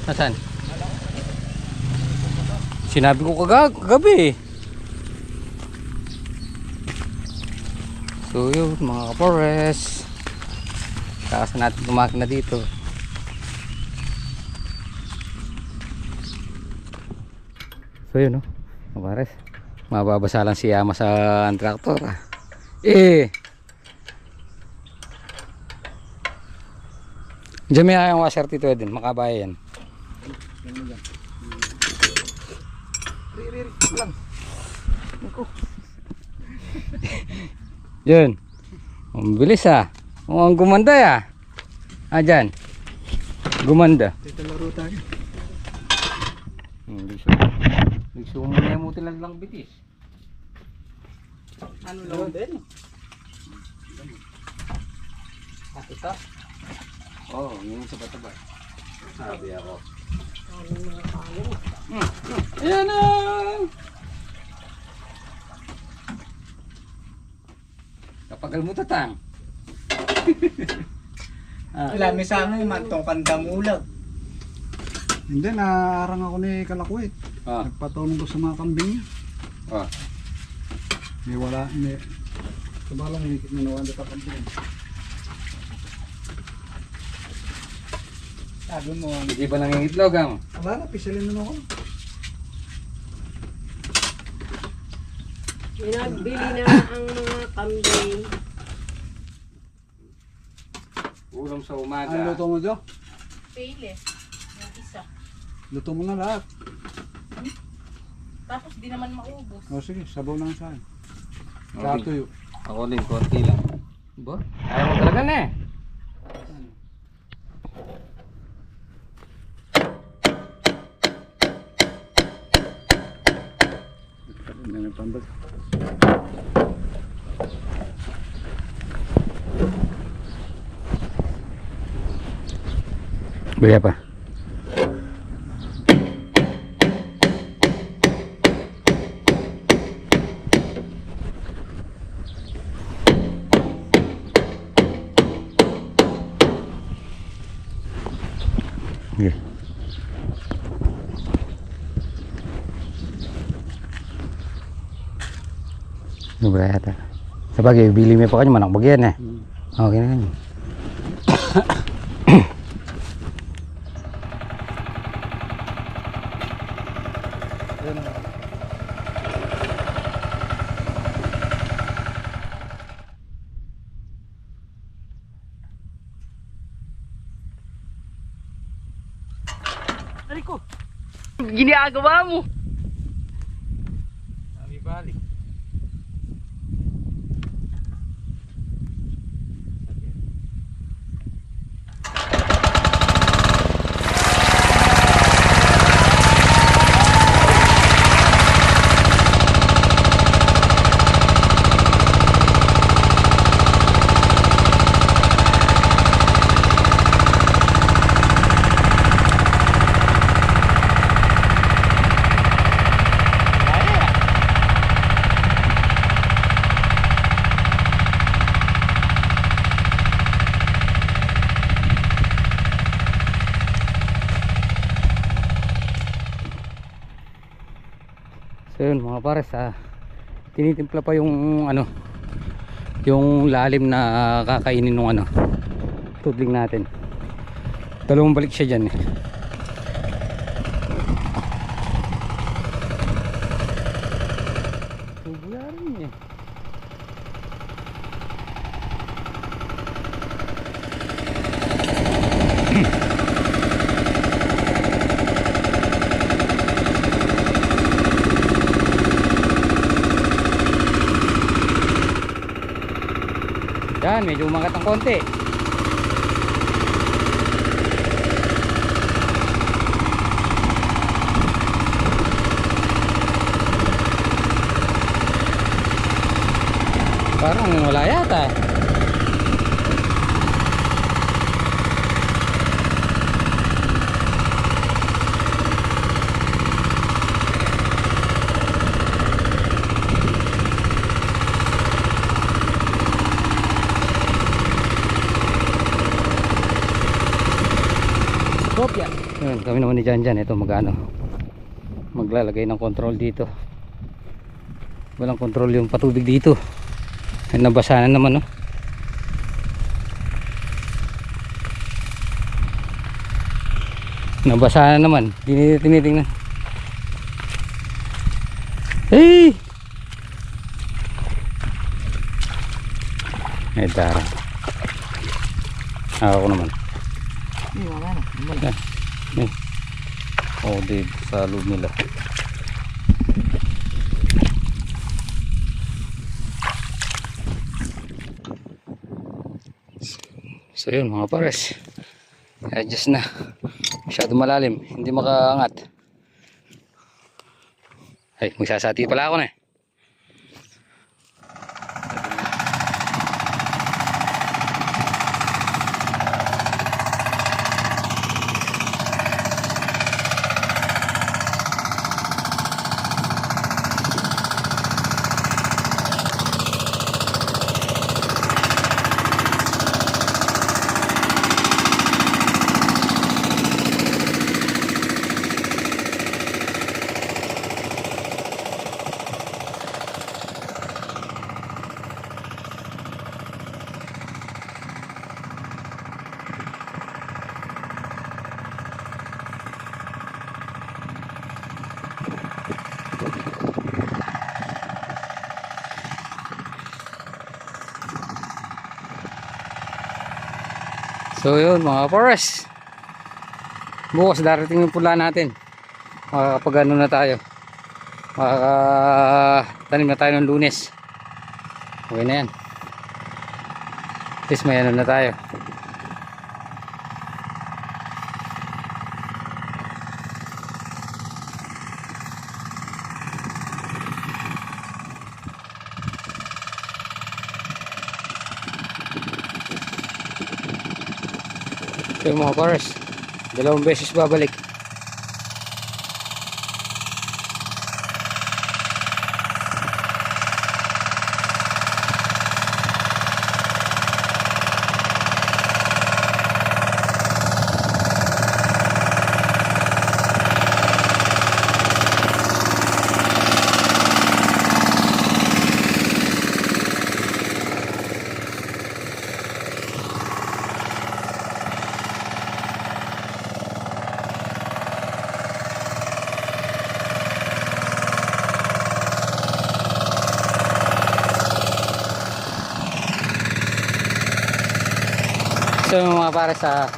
Nasaan? Sinabi ko kagabi. So yun mga kapores, kakasan natin tumakina dito. So yun, no, mga kapores, mababasa lang si Yama sa traktor. Diyan may ayang washer dito din, makabaya yan. Yun. Ang bilis ang gumanda dyan. Gumanda. Dito laro tayo. Nagsumo na yung mutilan lang bitis. Ano lang din? Ito? Oo, yun sa bataba. Sabi ako. Ayan na! Kapagal mo tatang. Alam sa amin, mantong pandamulag. Hindi, naarang ako ni Kalakwit. Nagpatulong ko sa mga kambing niya. May wala, may... Sabalang hinikit na nawanda pa kambing. Sabi mo, Hindi ba nangingitlog wala na, pisilin na ako. Binagbili na ang mga kambing. Ulam sa umaga. Ano luto mo, Jo? Pele. Yung isa. Luto mo na lahat. Tapos di naman maubos. O sige, sabaw lang sa akin. Okay. Sa tuyo. Ako din, konti lang. Ba? Ayaw mo talaga na Ano pambag? Beli apa? Okay. Ano ba yata? Sabagay, bili mo pa kanyo manak bagyan Okay na kanyo. Ariko! Ginagawa mo! Sabi balik. So yun mga pares, tinitimpla pa yung yung lalim na kakainin ng tudling natin. Dalawang balik siya dyan Tubuya rin Yan, medyo umangat ng konti. Parang wala yata. Yun, kami naman ni Janjan. Ito magano, maglalagay ng control dito. Walang control yung patubig dito. Ay, nabasa na naman, no? Nabasa na naman. Tinitingnan. Hey! May dara. Ako naman. Oh, di sa loob nila. So yun mga pares, adjust na. Masyado malalim, hindi makaangat. Ay, magsasati pala ako na eh. So yun mga forest, bukas darating yung pula natin. Makakapag ano na tayo, makakatanim na tayo ng Lunes. Okay na yan, at least may ano na tayo. So mga pares, 2 beses babalik. So mga para sa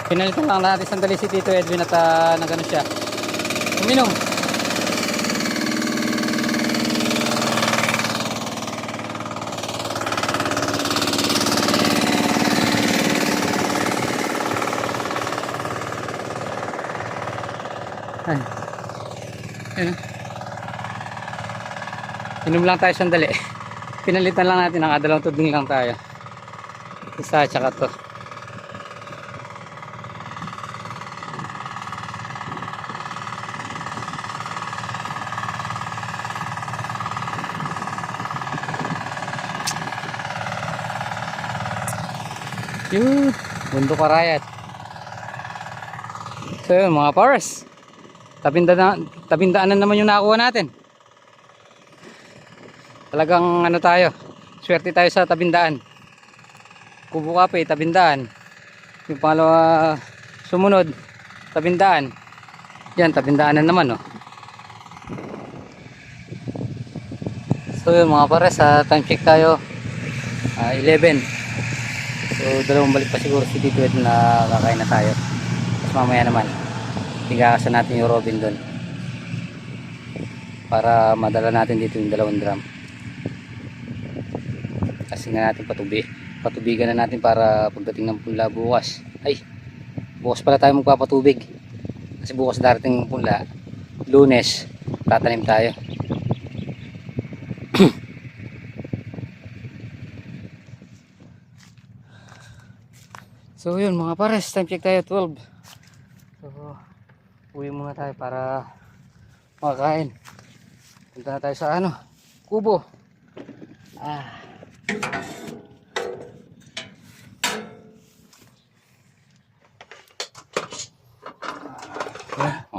pinalitan lang natin sandali si Tito Edwin at nagano siya, uminom. Ay. Ayun. Inom lang tayo sandali. Pinalitan lang natin, nakadalawang tudling lang tayo. Isa tsaka to. Yun, bundok Arayat. So yun mga pares, tabindaan na naman yung nakuha natin. Talagang ano tayo, swerte tayo sa tabindaan. Kubo Kape, tabindaan. Yung pangalawa sumunod, tabindaan. Yan, tabindaan na naman, oh. So yun mga pares, time check tayo, 11. So dalawang balik pa siguro si Tito Ed na kakain na tayo. Tapos mamaya naman igakasan natin yung Robin doon para madala natin dito yung 2 drum. Kasi nga natin patubigan na natin para pagdating ng punla bukas. Ay, bukas pala tayo magpapatubig kasi bukas darating ng punla, Lunes tatanim tayo. So yun mga pares, time check tayo 12. So uwi muna tayo para makakain. Punta na tayo sa ano, kubo.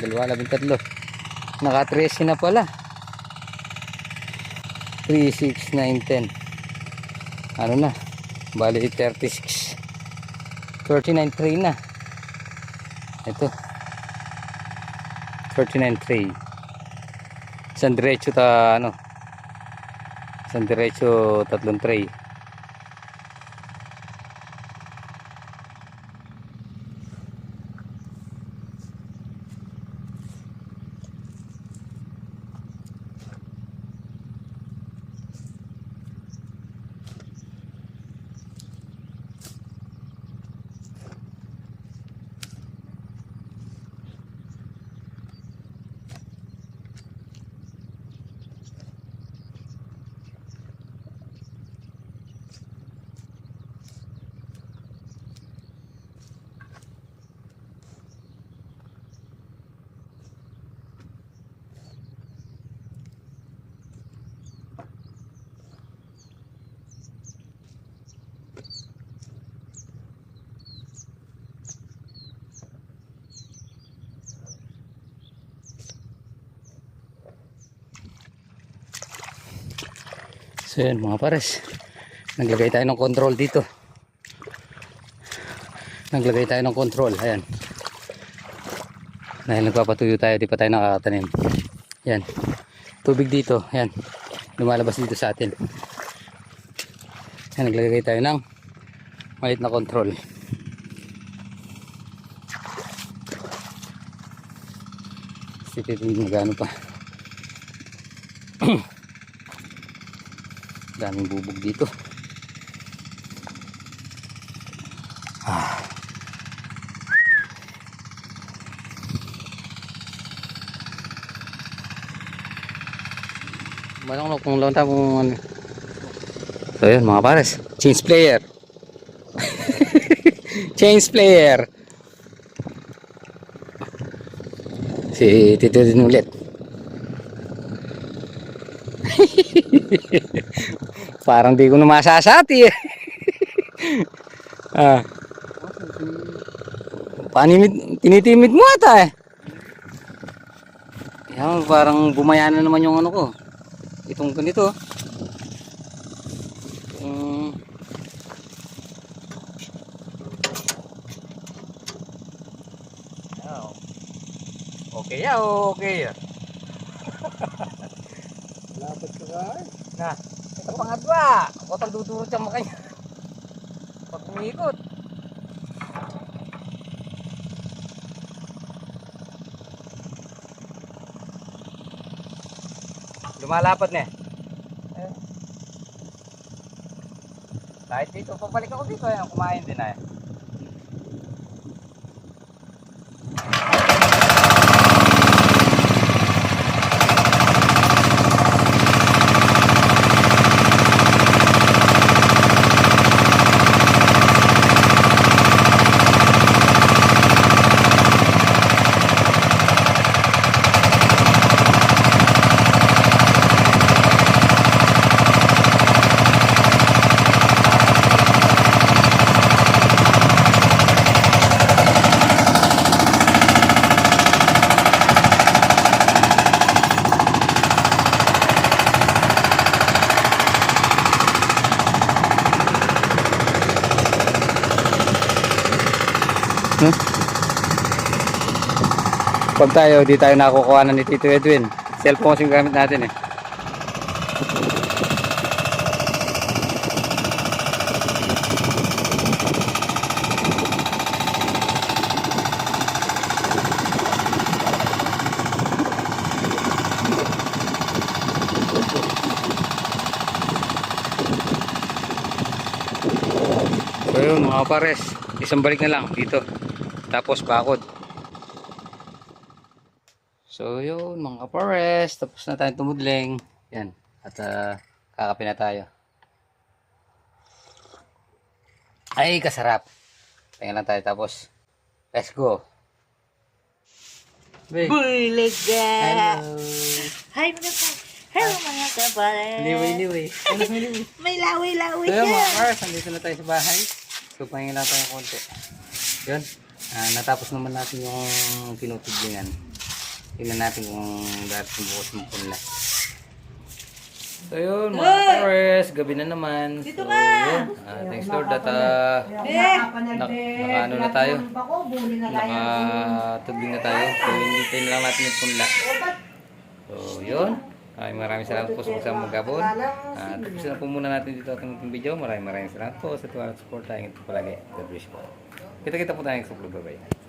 dalawa, 13. Naka 13 na pala. 3, 6, 9, 10. Ano na? Bali 36. 39 tray na. Ito. 39 tray. Isang diretso isang diretso 3 tray. So yan mga pares, naglagay tayo ng control dito. Naglagay tayo ng control, ayan. Dahil nagpapatuyo tayo, di pa tayo nakakatanim. Yan, tubig dito, yan, lumalabas dito sa atin. Yan, naglagay tayo ng maliit na control. Sititin magano pa. Daming bubog dito. Malong kung lawan tayo kung ano. So yun mga pares, change player. Change player. Si Tito din ulit. Parang di ko na masasati eh. Tinitimid mo ata eh. Yan, parang bumaya na naman yung ano ko. Itong ganito. Okay ya, okay ya. Lapit ka guys. Nah, ito pangatwa. Ako tang dudurot siya makanya. Pag umikot. Lumalapat na eh. Kahit dito, papalik ako dito. Ayan, kumain din na eh. No? Pag tayo, di tayo nakukuha na ni Tito Edwin. Cellphone kasing gamit natin eh. So yun mga pares, isang balik na lang dito. Tapos bakod. So yun mga pares, tapos na tayong tumudling. Yan, at kakape na tayo. Ay kasarap. Tingnan lang tayo tapos. Let's go. Bulaga! Hello. Hi mga ka. Hello mga kapare. Liway-liway. Ano may liway? May laway-laway So yun ka. mga pares, andito na tayo sa bahay. So pahingin lang tayo konti. Yun, natapos naman natin yung tinutudlingan. Tingnan natin kung darating bukas ng punla. So yun mga pares, gabi na naman. Dito So ka. yun, thanks Lord at naka ano na tayo. Nakatudling na tayo. So hintayin lang natin yung punla. So yun. Maraming salamat po sa pagsama maghapon. Tapos na po muna natin dito ating video. Maraming salamat po sa tuwa at support. Ingat po palagi. God bless po. Kita-kita po tayo sa vlog. Bye-bye.